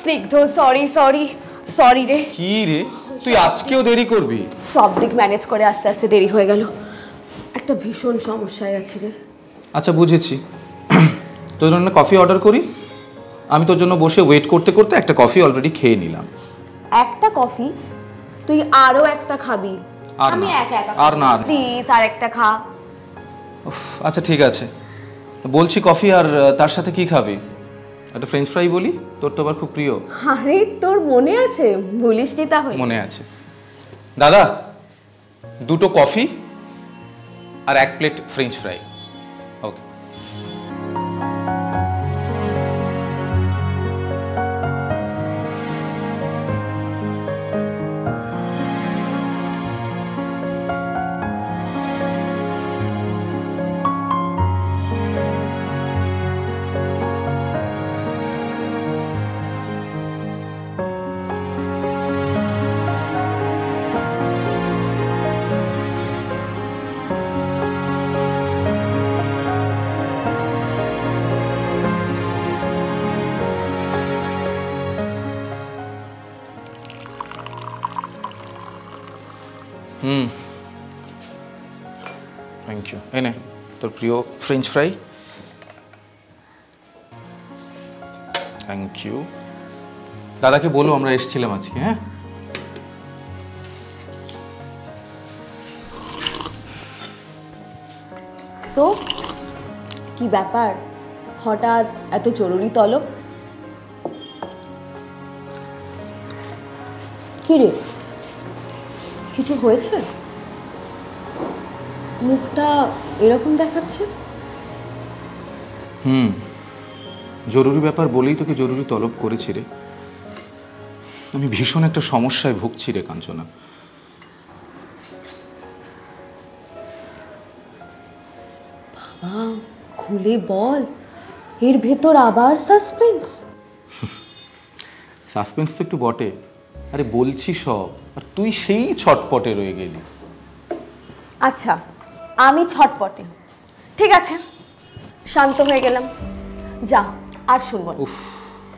স্নিগ্ধ sorry sorry sorry রে। কি রে, তুই আজকেও দেরি করবি? সব দিক ম্যানেজ করে আস্তে আস্তে দেরি হয়ে গেল, একটা ভীষণ সমস্যায় আছি রে। আচ্ছা বুঝেছি, তোর জন্য কফি অর্ডার করি। আমি তোর জন্য বসে ওয়েট করতে করতে একটা কফি অলরেডি খেয়ে নিলাম। একটা কফি? তুই আরো একটা খাবি? আমি একা একা আর না প্লিজ আর একটা খা। আচ্ছা ঠিক আছে, বলছি কফি আর তার সাথে কি খাবি? একটা ফ্রেঞ্চ ফ্রাই বলি, তোর তো আবার খুব প্রিয়। আরে তোর মনে আছে? বলিসনি তাহলে। মনে আছে। দাদা, দুটো কফি আর এক plate French fry. Okay. Thank you. এনে তোর প্রিয় ফ্রেঞ্চ ফ্রাই। Thank you. দাদাকে বলো আমরা এসেছিলাম আজকে। হ্যাঁ, তো কি ব্যাপার, হঠাৎ এত জরুরি তলব? কি রে, কিছু হয়েছে? মুখটা এরকম দেখাচ্ছে। জরুরি ব্যাপার বলেই তোকে জরুরি তলব করেছি রে। আমি ভীষণ একটা সমস্যায় ভুগছি রে কাঞ্চনা। বাবা খুলে বল, এর ভেতর আবার সাসপেন্স? সাসপেন্স তো একটু বটে। আরে বলছি সব, আর তুই সেই ছটপটে রয়ে গেলি। আচ্ছা আমি ছটপটে, ঠিক আছে শান্ত হয়ে গেলাম, যা আর শুনবো না। উফ,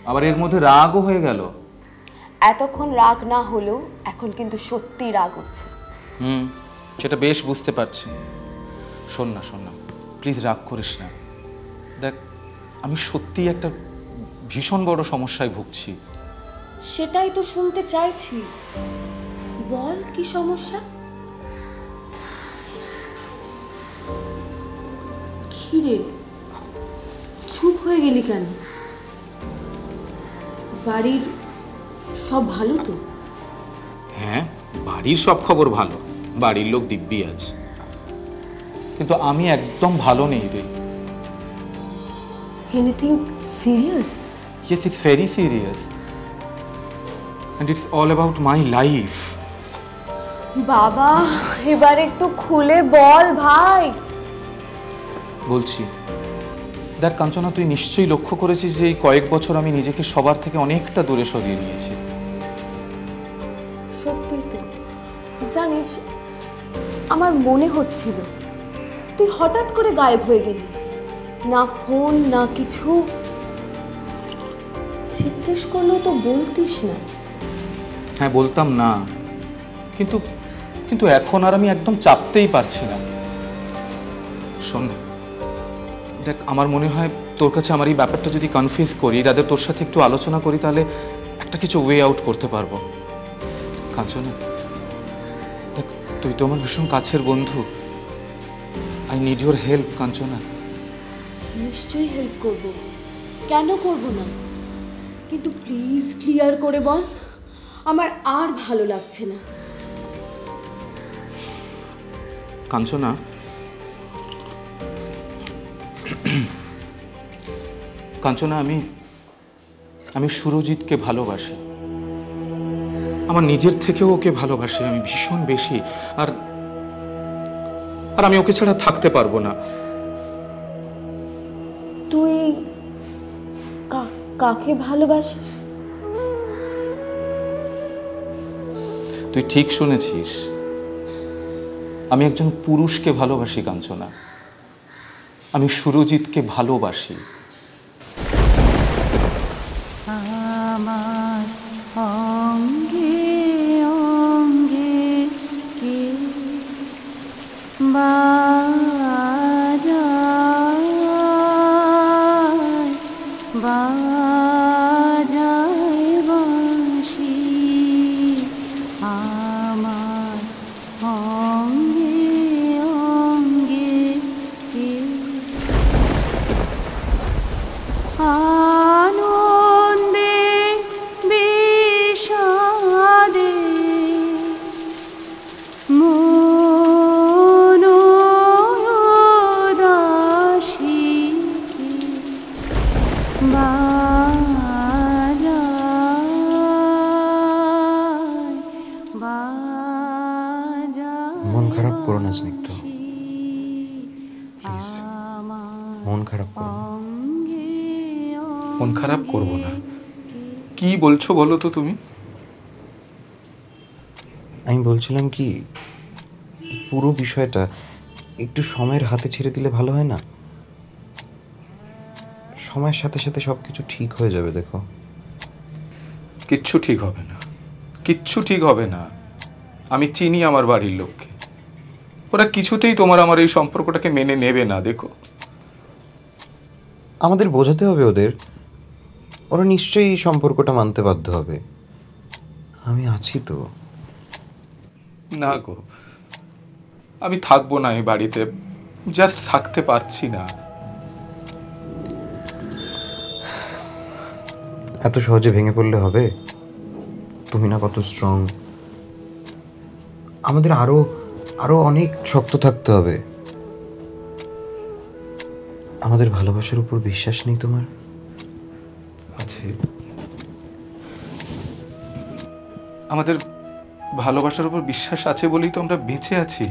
আবার এর মধ্যে রাগও হয়ে গেল। এতক্ষণ রাগ না হলেও এখন কিন্তু সত্যি রাগ হচ্ছে। সেটা বেশ বুঝতে পারছি। শোন না প্লিজ রাগ করিস না। দেখ, আমি সত্যি একটা ভীষণ বড় সমস্যায় ভুগছি। সেটাই তো শুনতে চাইছি, বল কি সমস্যা? কি রে, চুপ হয়ে গেলি কেন? বাড়ির সব ভালো তো? হ্যাঁ, বাড়ির সব খবর ভালো, বাড়ির লোক দিব্যি আছে, কিন্তু আমি একদম ভালো নেই রে। Anything serious? Yes, it's very serious. And it's all about my life. বাবা এবার একটু খুলে বল ভাই। বলছি, দেখ কাঞ্চনা, তুই নিশ্চয়ই লক্ষ্য করেছিস যে এই কয়েক বছর আমি নিজেকে সবার থেকে অনেকটা দূরে সরিয়ে নিয়েছি। সত্যি তো, জানিস আমার মনে হচ্ছিল তুই হঠাৎ করে গায়েব হয়ে গেলি, না ফোন না কিছু। জিজ্ঞেস করলেও তো বলতিস না। হ্যাঁ বলতাম না, কিন্তু কিন্তু এখন আর আমি একদম চাপতেই পারছি না। শোন, দেখ আমার মনে হয় তোর কাছে আমার এই ব্যাপারটা যদি কনফিউজ করি, রাতে তোর সাথে একটু আলোচনা করি, তাহলে একটা কিছু ওয়ে আউট করতে পারবো। কাঞ্চনা দেখ, তুই তো আমার ভীষণ কাছের বন্ধু। I need your help Kanchana. নিশ্চয়ই হেল্প করব, কেন করব না, কিন্তু প্লিজ ক্লিয়ার করে বল, আমার আর ভালো লাগছে না। কাঞ্চনা, কাঞ্চনা, আমি সুরজিৎকে ভালোবাসি, আমার নিজের থেকেও ওকে ভালোবাসি আমি ভীষণ বেশি। আর আমি ওকে ছাড়া থাকতে পারবো না। তুই কাকে ভালোবাসিস? তুই ঠিক শুনেছিস, আমি একজন পুরুষকে ভালোবাসি কাঞ্চনা। আমি সুরজিৎকে ভালোবাসি। অঙ্গে অঙ্গে কে বাজায় বাজায় বাঁশি আমার অঙ্গে অঙ্গে কে আনন্দে বিষাদে মন উদাসী বাজায় বাজায় মন খারাপ করো না স্নিগ্ধ, প্লিজ মন খারাপ করো না। মন খারাপ করব না। কি বলছো বলো তো তুমি? আমি বলছিলাম কি, এই পুরো বিষয়টা একটু সময়ের হাতে ছেড়ে দিলে ভালো হয় না? সময়ের সাথে সাথে সব কিছু ঠিক হয়ে যাবে। দেখো, কিচ্ছু ঠিক হবে না, কিচ্ছু ঠিক হবে না। আমি চিনি আমার বাড়ির লোককে, ওরা কিছুতেই তোমার আমার এই সম্পর্কটাকে মেনে নেবে না। দেখো, আমাদের বোঝাতে হবে ওদের, ওরা নিশ্চয়ই এই সম্পর্কটা মানতে বাধ্য হবে। আমি আছি তো। না গো, আমি থাকবো না এই বাড়িতে, জাস্ট থাকতে পারছি না। এত সহজে ভেঙে পড়লে হবে? তুমি না কত স্ট্রং। আমাদের আরো আরো অনেক শক্ত থাকতে হবে। আমাদের ভালোবাসার উপর বিশ্বাস নেই তোমার? আছে, আমাদের ভালোবাসার উপর বিশ্বাস আছে বলেই তো আমরা বেঁচে আছি।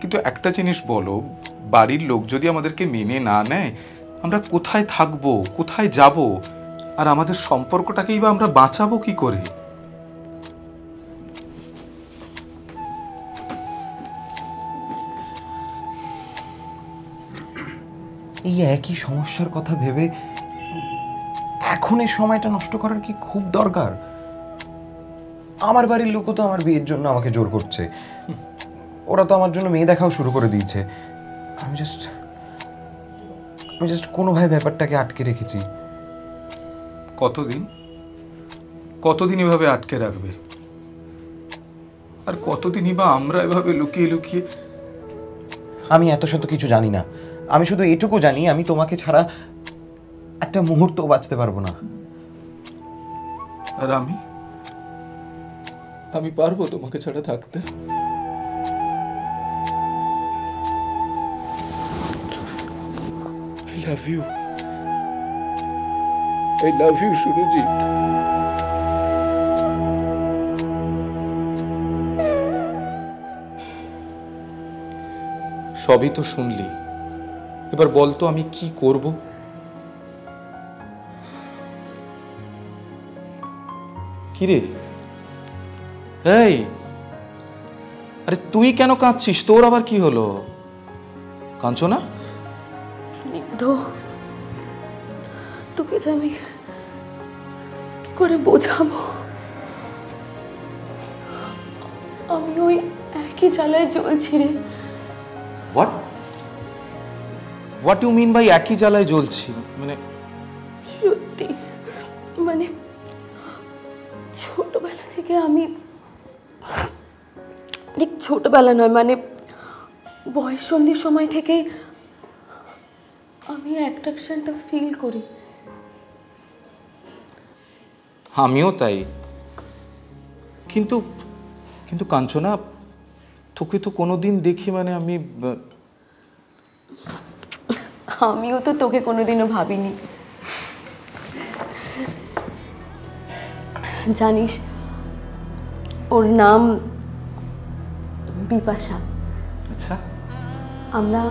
কিন্তু একটা জিনিস বলো, বাড়ির লোক যদি আমাদেরকে মেনে না নেয়, আমরা কোথায় থাকবো, কোথায় যাব, আর আমাদের সম্পর্কটাকেই বা আমরা বাঁচাবো কি করে? এই একই সমস্যার কথা ভেবে এখন এই সময়টা নষ্ট করার কি খুব দরকার? আমার বাড়ির লোকও তো আমার বিয়ের জন্য আমাকে জোর করছে, ওরা তো আমার জন্য মেয়ে দেখাও শুরু করে দিয়েছে। আমি জাস্ট কোনোভাবে ব্যাপারটাকে আটকে রেখেছি। কতদিন কতদিন এভাবে আটকে রাখবে? আর কতদিনই বা আমরা এভাবে লুকিয়ে লুকিয়ে? আমি এত শত কিছু জানি না, আমি শুধু এটুকু জানি আমি তোমাকে ছাড়া একটা মুহূর্তও বাঁচতে পারবো না। আর আমি পারবো তোমাকে ছাড়া থাকতে? I love you. I love you, Surajit. সবই তো শুনলি, এবার বল তো আমি কি করব? কি রে? এই, আরে তুই কেন কাঁদছিস? তোর আবার কি হলো? কাঁদছো না? স্নিগ্ধ, তোকে যে আমি কি করে বোঝাবো? আমি ওই একই জ্বালায় জ্বলছি রে। হোয়াট ইউ মিন বাই একই জ্বালায় জ্বলছি? মানে সত্যি, মানে ছোটবেলা থেকে আমি, ঠিক ছোটবেলা নয়, মানে বয়ঃসন্ধির সময় থেকেই আমি অ্যাট্রাকশনটা ফিল করি। আমিও তাই। কিন্তু কিন্তু কাঞ্চনা, তোকে তো কোনোদিন দেখি, মানে আমিও তো তোকে কোনোদিনও ভাবিনি। জানিস, ওর নাম বিপাশা। আচ্ছা, আমরা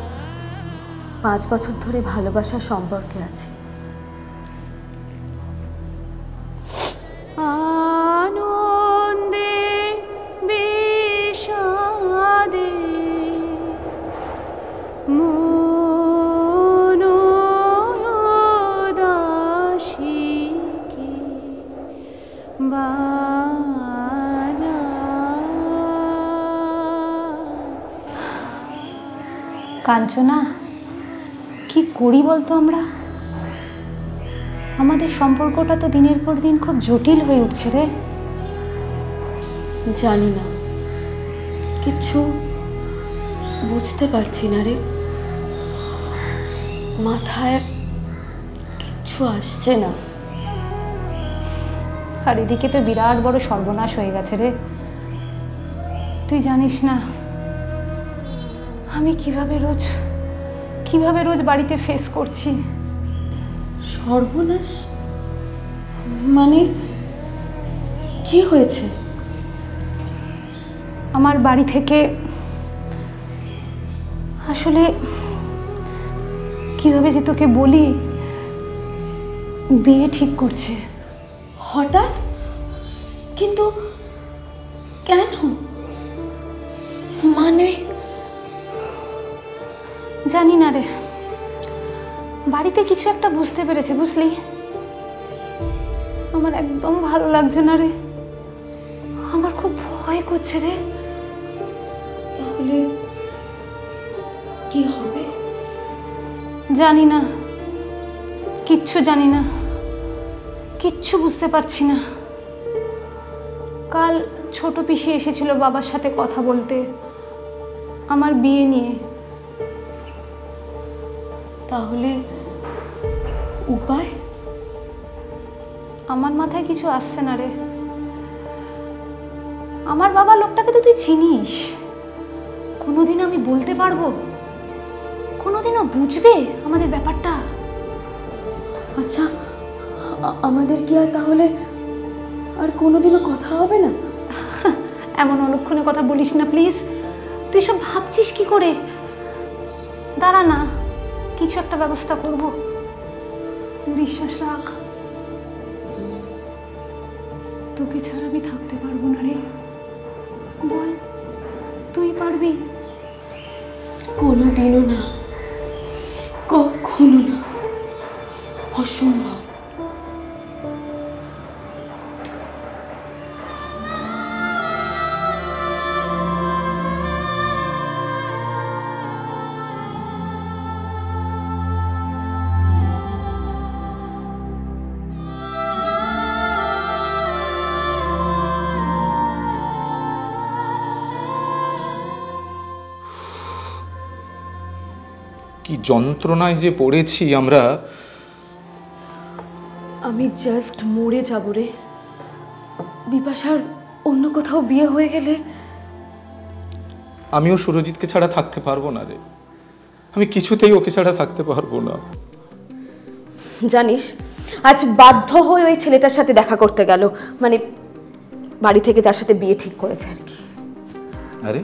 5 বছর ধরে ভালোবাসার সম্পর্কে আছি। আনন্দে বিষাদে মন উদাসী কাঞ্চনা, কি করি বলতো আমরা? আমাদের সম্পর্কটা তো দিনের পর দিন খুব জটিল হয়ে উঠছে রে। জানি না, কিচ্ছু বুঝতে পারছি না রে, মাথায় কিচ্ছু আসছে না। আর এদিকে তো বিরাট বড় সর্বনাশ হয়ে গেছে রে। তুই জানিস না আমি কিভাবে রোজ বাড়িতে ফেস করছি। সর্বনাশ মানে কি হয়েছে? আমার বাড়ি থেকে আসলে কিভাবে যে তোকে বলি, বিয়ে ঠিক করছে। হঠাৎ? কিন্তু কেন? মানে জানি না রে, বাড়িতে কিছু একটা বুঝতে পেরেছে, বুঝলি? আমার একদম ভালো লাগছে না রে, আমার খুব ভয় করছে রে। তাহলে কি হবে? জানি না, কিচ্ছু জানি না, কিচ্ছু বুঝতে পারছি না। কাল ছোট পিসি এসেছিল বাবার সাথে কথা বলতে আমার বিয়ে নিয়ে। তাহলে উপায়? আমার মাথায় কিছু আসছে না রে। আমার বাবা লোকটাকে তো তুই চিনিস, কোনোদিন আমি বলতে পারবো? কোনোদিনও বুঝবে আমাদের ব্যাপারটা? আচ্ছা, আমাদের কি আর তাহলে আর কোনোদিনও কথা হবে না? এমন অলক্ষণে কথা বলিস না প্লিজ। তুই সব ভাবছিস কি করে? দাঁড়া না, কিছু একটা ব্যবস্থা করব, বিশ্বাস রাখ। তোকে ছাড়া আমি থাকতে পারবো না রে, বল তুই পারবি? কোনোদিনও না, কখনো না, অসম্ভব। কি যন্ত্রণায় যে পড়েছি আমরা। আমি জাস্ট মরে যাব রে, বিপাশার অন্য কোথাও বিয়ে হয়ে গেলে। আমিও সুরজিৎকে ছাড়া থাকতে পারবো না রে, আমি কিছুতেই ওকে ছাড়া থাকতে পারবো না। জানিস, আজ বাধ্য হয়ে ওই ছেলেটার সাথে দেখা করতে গেল, মানে বাড়ি থেকে যার সাথে বিয়ে ঠিক করেছে আর কি। আরে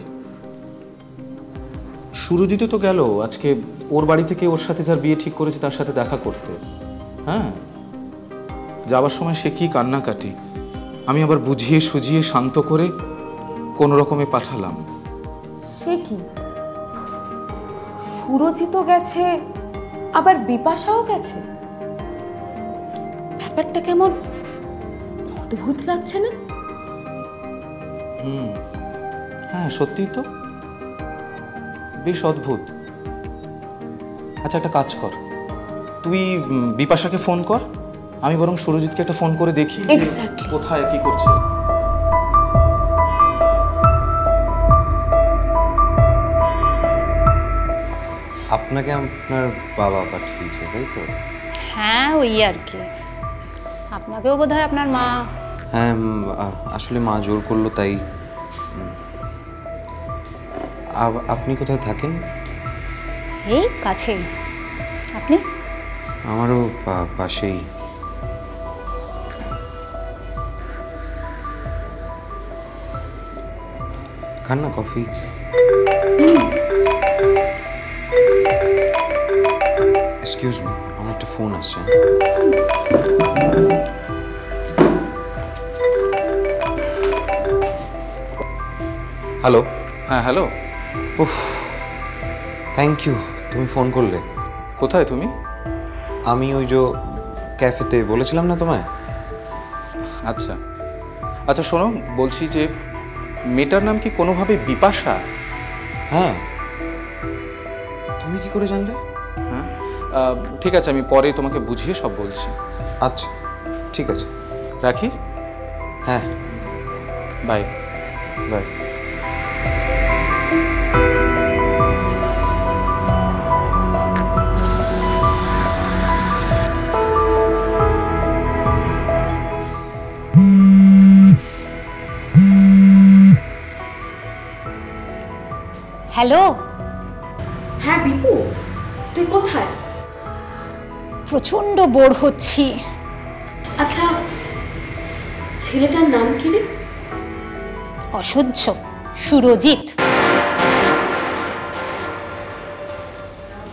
সুরজিৎ তো গেল আজকে ওর বাড়ি থেকে ওর সাথে যার বিয়ে ঠিক করেছে তার সাথে দেখা করতে। হ্যাঁ, যাওয়ার সময় সে কি কান্নাকাটি, আমি আবার বুঝিয়ে সুঝিয়ে শান্ত করে কোনো রকমে পাঠালাম। সে কি, সুরজিৎ গেছে আবার বিপাশাও গেছে? ব্যাপারটা কেমন অদ্ভুত লাগছে না? হ্যাঁ সত্যিই তো, বেশ অদ্ভুত। আচ্ছা একটা কাজ কর, তুই বিপাশাকে ফোন কর, আমি বরং সুরজিৎকে একটা ফোন করে দেখি কোথায় কি করছে। আপনাকে আপনার বাবা পাঠিয়েছে, তাই তো? হ্যাঁ ওই আর কি, আপনাকেও বোধহয় আপনার মা। হ্যাঁ, আসলে মা জোর করলো তাই। আপনি কোথায় থাকেন? এই কাছেই। আপনি? আমারও পাশেই। খান না কফি? এক্সকিউজ মি, আমার একটা ফোন আসছে। হ্যালো। হ্যাঁ হ্যালো। উফ, থ্যাংক ইউ, তুমি ফোন করলে। কোথায় তুমি? আমি ওই যে ক্যাফেতে বলেছিলাম না তোমায়। আচ্ছা আচ্ছা শোনো, বলছি যে মেয়েটার নাম কি কোনোভাবে বিপাশা? হ্যাঁ, তো কি করে জানলে? হ্যাঁ ঠিক আছে, আমি পরে তোমাকে বুঝিয়ে সব বলছি। আচ্ছা ঠিক আছে, রাখি। হ্যাঁ বাই। বাই। হ্যালো, হ্যাঁ বিপু, তুই কোথায়? প্রচণ্ড বোর হচ্ছি। আচ্ছা, ছেলেটার নাম কি রে? অসহ্য, সুরজিৎ।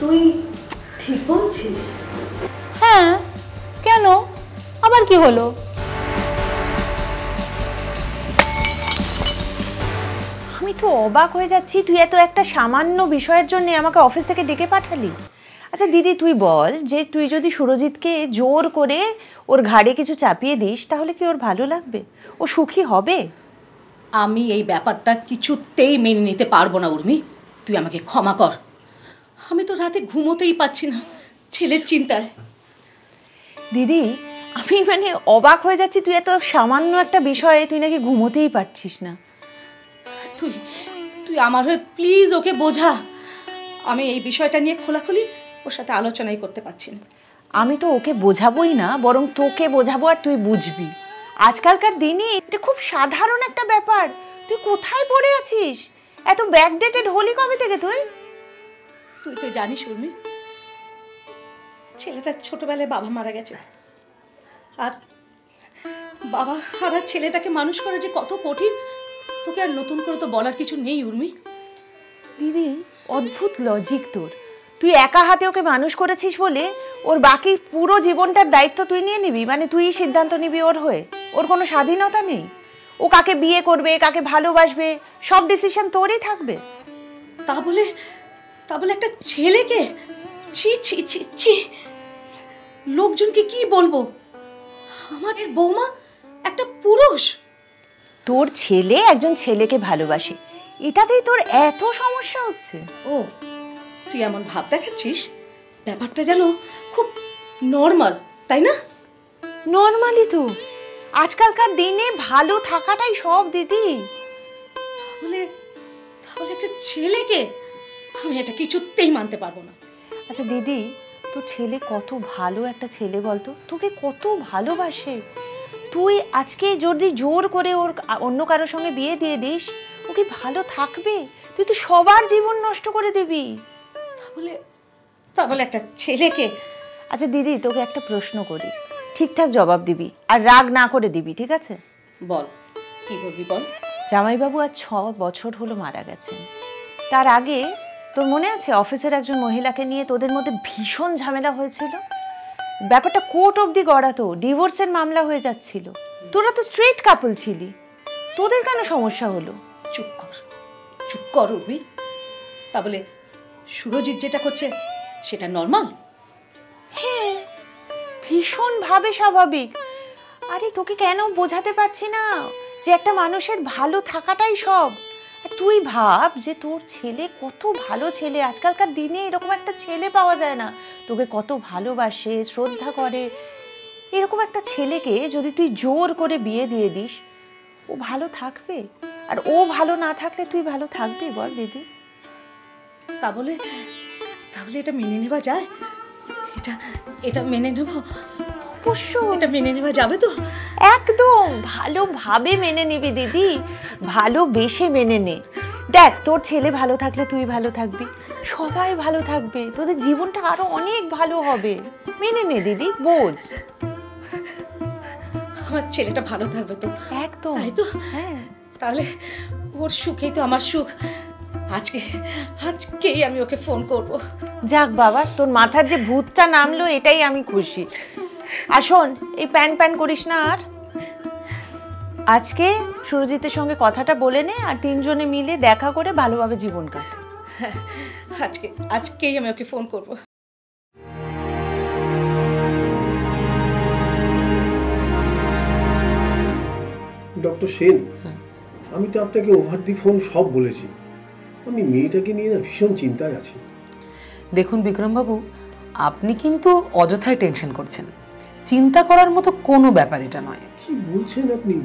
তুই ঠিক বলছিস? হ্যাঁ, কেন, আবার কি হলো? আমি তো অবাক হয়ে যাচ্ছি, তুই এত একটা সামান্য বিষয়ের জন্য আমাকে অফিস থেকে ডেকে পাঠালি। আচ্ছা দিদি, তুই বল যে তুই যদি সুরজিৎকে জোর করে ওর ঘাড়ে কিছু চাপিয়ে দিস তাহলে কি ওর ভালো লাগবে? ও সুখী হবে? আমি এই ব্যাপারটা কিছুতেই মেনে নিতে পারবো না উর্মি, তুই আমাকে ক্ষমা কর। আমি তো রাতে ঘুমোতেই পাচ্ছি না ছেলের চিন্তায়। দিদি, আমি মানে অবাক হয়ে যাচ্ছি, তুই এত সামান্য একটা বিষয়ে তুই নাকি ঘুমোতেই পারছিস না। তুই তুই আমার হয়ে প্লিজ ওকে বোঝা। আমি এই বিষয়টা নিয়ে খোলাখুলি ওর সাথে আলোচনাই করতে পারছি না। আমি তো ওকে বোঝাবোই না, বরং তোকে বোঝাবো আর তুই বুঝবি। আজকালকার দিনে এটা খুব সাধারণ একটা ব্যাপার। তুই কোথায় পড়ে আছিস? এত ব্যাকডেটেড হলি কবে থেকে তুই? তুই তো জানিস উর্মি, ছেলেটা ছোটবেলায় বাবা মারা গেছে, আর বাবা হারা ছেলেটাকে মানুষ করা যে কত কঠিন তোকে আর নতুন করে তো বলার কিছু নেই উর্মি। দিদি, অদ্ভুত লজিক তোর। তুই একা হাতে ওকে মানুষ করেছিস বলে ওর বাকি পুরো জীবনটার দায়িত্ব তুই নিয়ে নিবি? মানে তুই সিদ্ধান্ত নিবি ওর হয়ে? ওর কোনো স্বাধীনতা নেই? ও কাকে বিয়ে করবে, কাকে ভালোবাসবে, সব ডিসিশন তোরই থাকবে? তা বলে একটা ছেলেকে, ছি ছি ছি ছি, লোকজনকে কি বলবো? আমার বৌমা একটা পুরুষ। তোর ছেলে একজন ছেলেকে ভালোবাসে, এটাতেই তোর এত সমস্যা হচ্ছে? ও, তুই এমন ভাব দেখাচ্ছিস ব্যাপারটা যেন খুব নর্মাল, তাই না? নর্মালি তো আজকালকার দিনে ভালো থাকাটাই সব দিদি। তাহলে একটা ছেলেকে আমি এটা কিছুতেই মানতে পারবো না। আচ্ছা দিদি, তোর ছেলে কত ভালো একটা ছেলে বলতো, তোকে কত ভালোবাসে। তুই আজকে যদি জোর করে ওর অন্য কারোর সঙ্গে বিয়ে দিয়ে দিস, ও কি ভালো থাকবে? তুই তো সবার জীবন নষ্ট করে দিবি। তাহলে একটা ছেলেকে। আচ্ছা দিদি, তোকে একটা প্রশ্ন করি, ঠিকঠাক জবাব দিবি আর রাগ না করে দিবি, ঠিক আছে? বল, কি বলবি বল। জামাইবাবু আজ 6 বছর হলো মারা গেছেন। তার আগে তোর মনে আছে অফিসের একজন মহিলাকে নিয়ে তোদের মধ্যে ভীষণ ঝামেলা হয়েছিল? ব্যাপারটা কোর্ট অবধি গড়াতো, ডিভোর্সের মামলা হয়ে যাচ্ছিল। তোরা তো স্ট্রেট কাপল ছিলি, তোদের কেন সমস্যা হলো? চুপ কর উর্মি। তা বলে সুরজিৎ যেটা করছে সেটা নর্মাল? হ্যাঁ, ভীষণ ভাবে স্বাভাবিক। আরে তোকে কেন বোঝাতে পারছি না যে একটা মানুষের ভালো থাকাটাই সব। আর তুই ভাব যে তোর ছেলে কত ভালো ছেলে, আজকালকার দিনে এরকম একটা ছেলে পাওয়া যায় না, তোকে কত ভালোবাসে, শ্রদ্ধা করে। এরকম একটা ছেলেকে যদি তুই জোর করে বিয়ে দিয়ে দিস, ও ভালো থাকবে? আর ও ভালো না থাকলে তুই ভালো থাকবি বল দিদি? তা বলে এটা মেনে নেওয়া যায়? এটা মেনে নেব? অবশ্যই এটা মেনে নেওয়া যাবে তো? একদম ভালোভাবে মেনে নিবি দিদি, ভালোবেসে মেনে নে। দেখ, তোর ছেলে ভালো থাকলে তুই ভালো থাকবি, সবাই ভালো থাকবে, তোদের জীবনটা আরো অনেক ভালো হবে। মেনে নে দিদি, বোঝ। আমার ছেলেটা ভালো থাকবে তো? একদম, তাই তো? হ্যাঁ। তাহলে ওর সুখেই তো আমার সুখ। আজকেই আমি ওকে ফোন করব। যাক বাবা, তোর মাথার যে ভূতটা নামলো এটাই আমি খুশি। আর শোন, এই প্যান করিস না আর। আজকে সুরজিতের সঙ্গে কথাটা বলে নে আর 3 জনে মিলে দেখা করে ভালোভাবে জীবন কাট। আজকেই আমি ওকে ফোন করব। ডক্টর সেন, আমি তো আপনাকে ওভার দি ফোন সব বলেছি। আমি মেয়েটাকে নিয়ে না ভীষণ চিন্তায় আছি। দেখুন বিক্রমবাবু, আপনি কিন্তু অযথায় টেনশন করছেন। চিন্তা করার মতো কোনো ব্যাপার এটা নয়। কি বলছেন আপনি?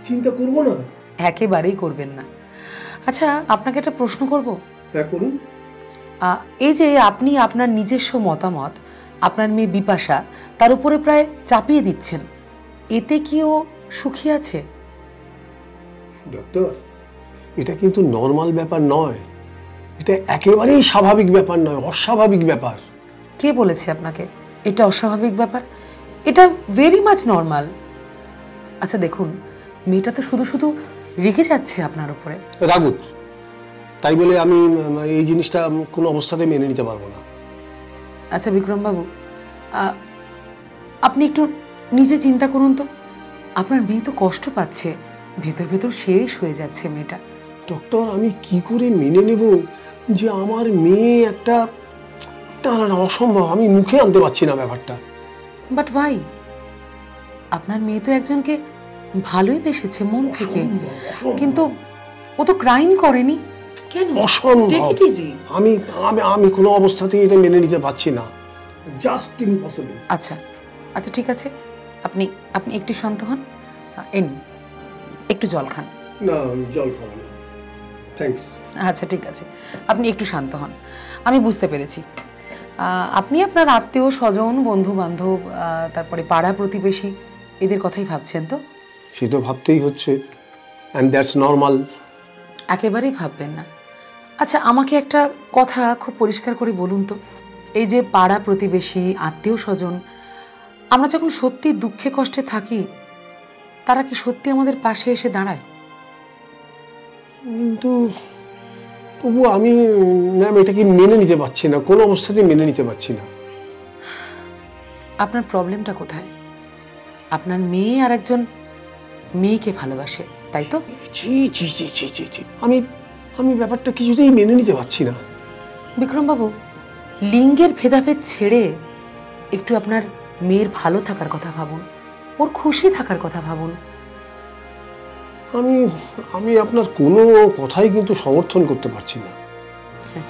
চিন্তা করব না? একেবারেই করবেন না। আচ্ছা, আপনাকে একটা প্রশ্ন করব। হ্যাঁ, করুন। এই যে আপনি আপনার নিজস্ব মতামত আপনার মেয়ে বিপাশা তার উপরে প্রায় চাপিয়ে দিচ্ছেন, এতে কি ও সুখী আছে? ডক্টর, এটা কিন্তু নর্মাল ব্যাপার নয়, এটা একেবারেই স্বাভাবিক ব্যাপার নয়, অস্বাভাবিক ব্যাপার। কে বলেছে আপনাকে এটা অস্বাভাবিক ব্যাপার? এটা ভেরি মাচ নর্মাল। আচ্ছা দেখুন, মেয়েটা তো শুধু শুধু রেগে যাচ্ছে আপনার উপরে। রাগুত, তাই বলে আমি এই জিনিসটা কোনো অবস্থাতে মেনে নিতে পারবো না। আচ্ছা বিক্রমবাবু, আপনি একটু নিজে চিন্তা করুন তো, আপনার মেয়ে তো কষ্ট পাচ্ছে, ভেতর ভেতর শেষ হয়ে যাচ্ছে মেয়েটা। ডক্টর, আমি কি করে মেনে নেব যে আমার মেয়ে একটা, না না না, অসম্ভব, আমি মুখে আনতে পারছি না ব্যাপারটা। বাট ভাই, আপনার মেয়ে তো একজনকে ভালোই বেসেছে মন থেকে, কিন্তু ও তো ক্রাইম করেনি। কেন? অসম্ভব। আমি আমি আমি কোনো অবস্থাতেই এটা মেনে নিতে পারছি না, জাস্ট ইম্পসিবল। আচ্ছা আচ্ছা, ঠিক আছে, আপনি আপনি একটু শান্ত হন, এন একটু জল খান। না, আমি জল খাবো না, থ্যাঙ্কস। আচ্ছা ঠিক আছে, আপনি একটু শান্ত হন। আমি বুঝতে পেরেছি, আপনি আপনার আত্মীয় স্বজন, বন্ধু বান্ধব, তারপরে পাড়া প্রতিবেশী, এদের কথাই ভাবছেন তো? সে তো ভাবতেই হচ্ছে, অ্যান্ড দ্যাটস নর্মাল। একেবারেই ভাববেন না। আচ্ছা, আমাকে একটা কথা খুব পরিষ্কার করে বলুন তো, এই যে পাড়া প্রতিবেশী, আত্মীয় স্বজন, আমরা যখন সত্যি দুঃখে কষ্টে থাকি, তারা কি সত্যি আমাদের পাশে এসে দাঁড়ায়? কিন্তু তবু আমি ম্যাম এটাকে মেনে নিতে পারছি না, কোনো অবস্থাতেই মেনে নিতে পারছি না। আপনার প্রবলেমটা কোথায়? আপনার মেয়ে আর একজন মেয়েকে ভালোবাসে, তাই তো? ছি ছি ছি ছি ছি ছি, আমি আমি ব্যাপারটা কিছুতেই মেনে নিতে পারছি না। বিক্রমবাবু, লিঙ্গের ভেদাভেদ ছেড়ে একটু আপনার মেয়ের ভালো থাকার কথা ভাবুন, ওর খুশি থাকার কথা ভাবুন। আমি আমি আপনার কোনো কথাই কিন্তু সমর্থন করতে পারছি না।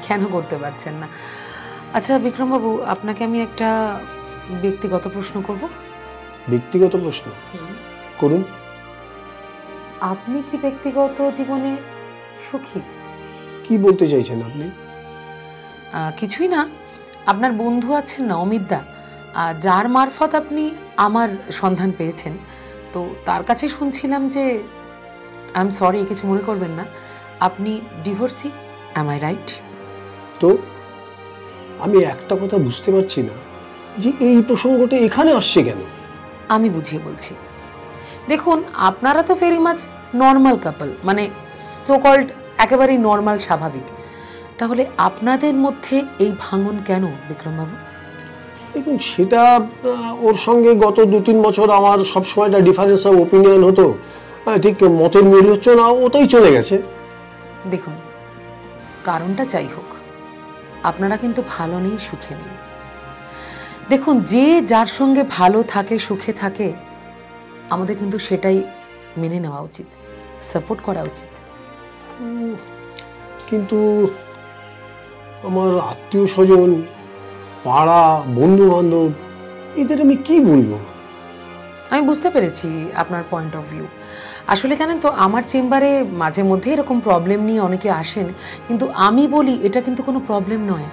কেন করতে পারছেন না? আচ্ছা বিক্রমবাবু, আপনাকে আমি একটা ব্যক্তিগত প্রশ্ন করব। ব্যক্তিগত প্রশ্ন? করুন। আপনি কি ব্যক্তিগত জীবনে সুখী? কি বলতে চাইছেন আপনি? কিছুই না, আপনার বন্ধু আছেন না অমিতদা, যার মারফত আপনি আমার সন্ধান পেয়েছেন, তো তার কাছে শুনছিলাম যে, আই এম সরি, কিছু মনে করবেন না, আপনি ডিভোর্সি, অ্যাম আই রাইট? তো আমি একটা কথা বুঝতে পারছি না যে এই প্রসঙ্গটা এখানে আসছে কেন। আমি বুঝিয়ে বলছি। দেখুন, আপনারা তো ভেরি মাচ নর্মাল কাপল, মানে সো কল্ড একেবারেই নর্মাল, স্বাভাবিক। তাহলে আপনাদের মধ্যে এই ভাঙন কেন বিক্রমবাবু? দেখুন, সেটা ওর সঙ্গে গত 2-3 বছর আমার সবসময়টা ডিফারেন্স অফ ওপিনিয়ন হতো, ঠিক মতের মিল হচ্ছে না, ওটাই চলে গেছে। দেখুন, কারণটা যাই হোক, আপনারা কিন্তু ভালো নেই, সুখে নেই। দেখুন, যে যার সঙ্গে ভালো থাকে, সুখে থাকে, আমাদের কিন্তু সেটাই মেনে নেওয়া উচিত, সাপোর্ট করা উচিত। কিন্তু আমার আত্মীয় স্বজন, পাড়া, বন্ধু বান্ধব, এদের আমি কি বলবো? আমি বুঝতে পেরেছি আপনার পয়েন্ট অফ ভিউ। আসলে জানেন তো, আমার চেম্বারে মাঝে মধ্যে এরকম প্রবলেম নিয়ে অনেকে আসেন, কিন্তু আমি বলি এটা কিন্তু কোনো প্রবলেম নয়।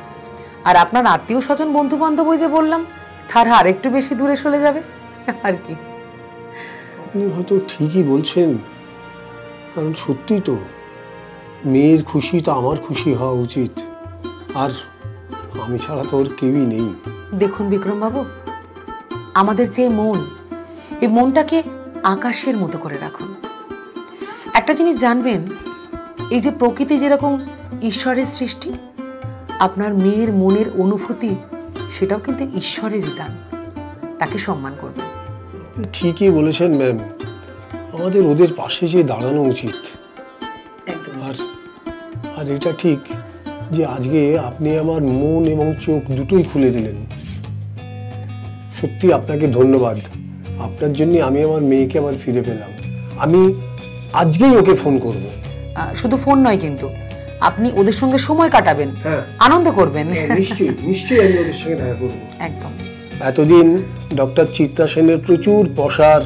আর আপনার আত্মীয় স্বজন, বন্ধু বান্ধব, ওই যে বললাম, তারা আরেকটু বেশি দূরে চলে যাবে আর কি। আপনি হয়তো ঠিকই বলছেন, কারণ সত্যি তো মেয়ের খুশি তো আমার খুশি হওয়া উচিত, আর আমি ছাড়া তো ওর কেউই নেই। দেখুন বিক্রমবাবু, আমাদের যে মন, এই মনটাকে আকাশের মতো করে রাখুন। একটা জিনিস জানবেন, এই যে প্রকৃতি যেরকম ঈশ্বরের সৃষ্টি, আপনার মেয়ের মনের অনুভূতি সেটাও কিন্তু ঈশ্বরেরই দান, তাকে সম্মান করবেন। আপনি ঠিকই বলেছেন ম্যাম, আমাদের ওদের পাশে যে দাঁড়ানো উচিত। একদম। আর এটা ঠিক যে আজকে আপনি আমার মন এবং চোখ দুটোই খুলে দিলেন। সত্যি আপনাকে ধন্যবাদ। আপনার জন্য আমি আমার মেয়েকে আবার ফিরে পেলাম। আমি আজকেই ওকে ফোন করব। শুধু ফোন নয় কিন্তু, আপনি ওদের সঙ্গে সময় কাটাবেন, হ্যাঁ। আনন্দ করবেন। নিশ্চয়ই নিশ্চয়ই আমি ওদের সঙ্গে দেখা করবো। একদম। এতদিন ডক্টর চিত্রা সেনের প্রচুর প্রসার,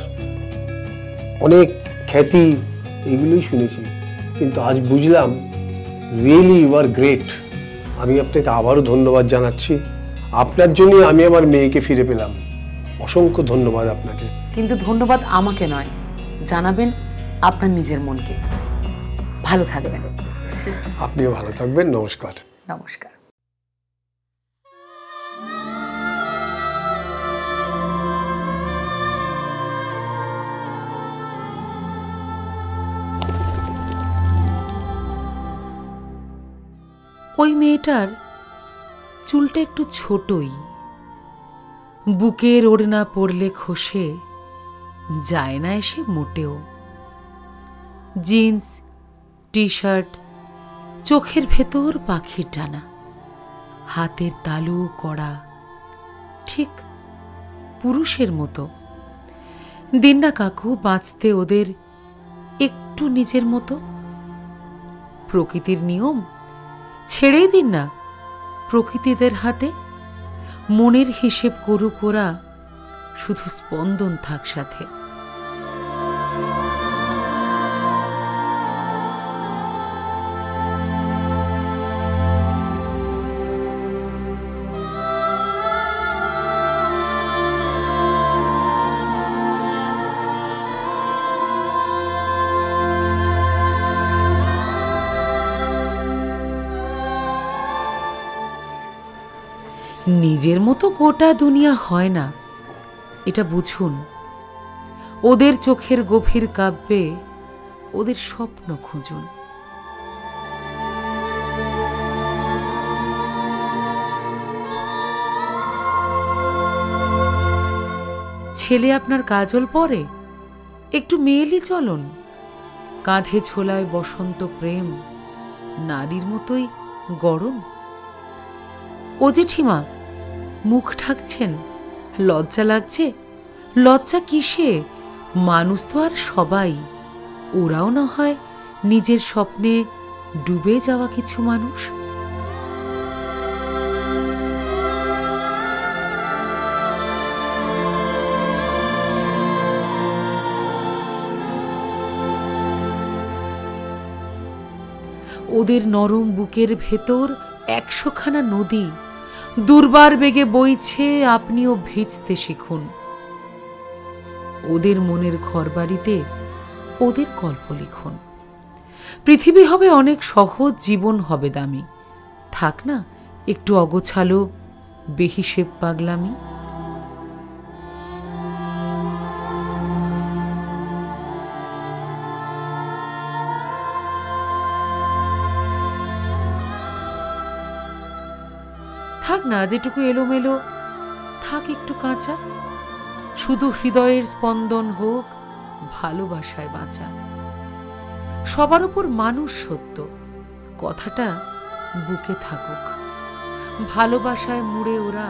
অনেক খ্যাতি, এগুলোই শুনেছি, কিন্তু আজ বুঝলাম রিয়েলি ইউ আর গ্রেট। আমি আপনাকে আবারও ধন্যবাদ জানাচ্ছি। আপনার জন্যই আমি আমার মেয়েকে ফিরে পেলাম। অসংখ্য ধন্যবাদ আপনাকে। কিন্তু ধন্যবাদ আমাকে নয়, জানাবেন আপনার নিজের মনকে। ভালো থাকবেন। আপনিও ভালো থাকবেন। নমস্কার। নমস্কার। ওই মেয়েটার চুলটা একটু ছোটই, বুকের ওড়না পরলে খসে যায় না এসে মোটেও। জিন্স, টি শার্ট, চোখের ভেতর পাখির টানা, হাতের তালু কড়া, ঠিক পুরুষের মতো। দিন না কাকু বাঁচতে ওদের একটু নিজের মতো। প্রকৃতির নিয়ম ছেড়েই দিন না প্রকৃতিদের হাতে। মনের হিসেব করুক ওরা, শুধু স্পন্দন থাক সাথে। নিজের মতো গোটা দুনিয়া হয় না, এটা বুঝুন। ওদের চোখের গভীর কাব্যে ওদের স্বপ্ন খুঁজুন। ছেলে আপনার কাজল পরে, একটু মেয়েলি চলন। কাঁধে ছোলায় বসন্ত প্রেম, নারীর মতোই গরম। ও জেঠিমা মুখ ঢাকছেন, লজ্জা লাগছে? লজ্জা কিসে? মানুষ তো আর সবাই। ওরাও না হয় নিজের স্বপ্নে ডুবে যাওয়া কিছু মানুষ। ওদের নরম বুকের ভেতর 100খানা নদী দুর্বার বেগে বইছে, আপনিও ভিজতে শিখুন। ওদের মনের ঘরবাড়িতে ওদের গল্প লিখুন। পৃথিবী হবে অনেক সহজ, জীবন হবে দামি। থাক না একটু অগোছালো বেহিসেব পাগলামি। থাক না যেটুকু এলোমেলো, থাক একটু কাঁচা। শুধু হৃদয়ের স্পন্দন হোক ভালোবাসায় বাঁচা। সবার উপর মানুষ সত্য, কথাটা বুকে থাকুক। ভালোবাসায় মুড়ে ওরা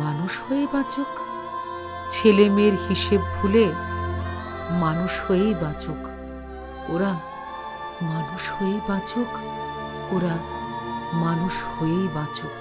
মানুষ হয়ে বাঁচুক। ছেলে মেয়ের হিসেব ভুলে মানুষ হয়েই বাঁচুক। ওরা মানুষ হয়েই বাঁচুক। ওরা মানুষ হয়েই বাঁচুক।